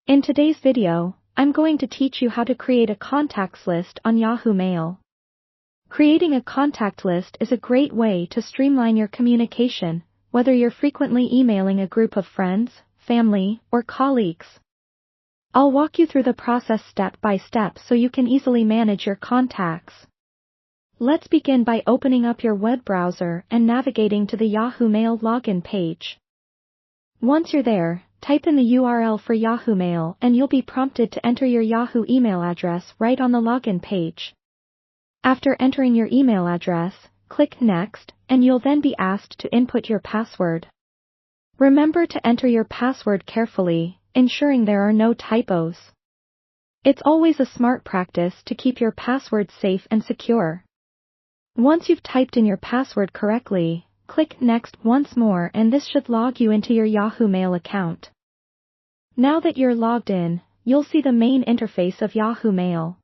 In today's video, I'm going to teach you how to create a contacts list on Yahoo Mail. Creating a contact list is a great way to streamline your communication, whether you're frequently emailing a group of friends, family, or colleagues. I'll walk you through the process step by step so you can easily manage your contacts. Let's begin by opening up your web browser and navigating to the Yahoo Mail login page. Once you're there, type in the URL for Yahoo Mail and you'll be prompted to enter your Yahoo email address right on the login page. After entering your email address, click Next, and you'll then be asked to input your password. Remember to enter your password carefully, ensuring there are no typos. It's always a smart practice to keep your password safe and secure. Once you've typed in your password correctly, click Next once more and this should log you into your Yahoo Mail account. Now that you're logged in, you'll see the main interface of Yahoo Mail.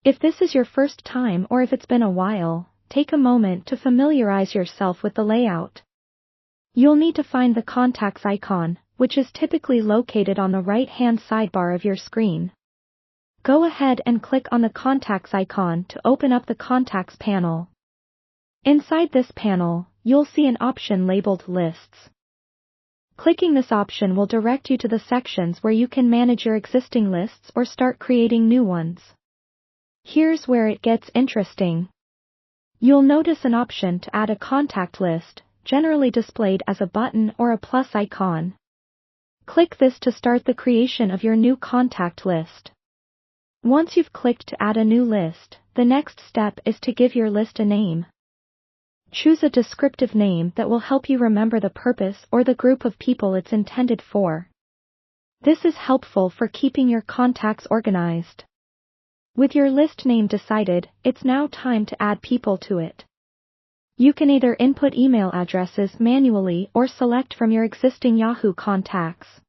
If this is your first time or if it's been a while, take a moment to familiarize yourself with the layout. You'll need to find the contacts icon, which is typically located on the right-hand sidebar of your screen. Go ahead and click on the contacts icon to open up the contacts panel. Inside this panel, you'll see an option labeled Lists. Clicking this option will direct you to the sections where you can manage your existing lists or start creating new ones. Here's where it gets interesting. You'll notice an option to add a contact list, generally displayed as a button or a plus icon. Click this to start the creation of your new contact list. Once you've clicked to add a new list, the next step is to give your list a name. Choose a descriptive name that will help you remember the purpose or the group of people it's intended for. This is helpful for keeping your contacts organized. With your list name decided, it's now time to add people to it. You can either input email addresses manually or select from your existing Yahoo contacts.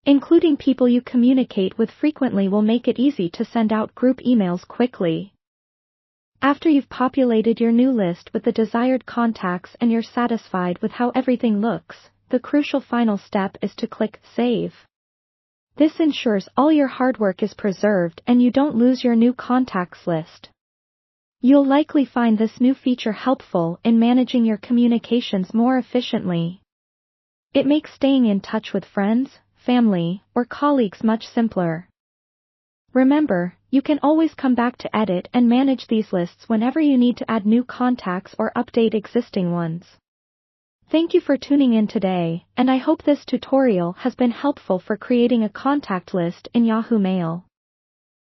Including people you communicate with frequently will make it easy to send out group emails quickly. After you've populated your new list with the desired contacts and you're satisfied with how everything looks, the crucial final step is to click Save. This ensures all your hard work is preserved and you don't lose your new contacts list. You'll likely find this new feature helpful in managing your communications more efficiently. It makes staying in touch with friends, family, or colleagues much simpler. Remember, you can always come back to edit and manage these lists whenever you need to add new contacts or update existing ones. Thank you for tuning in today, and I hope this tutorial has been helpful for creating a contact list in Yahoo Mail.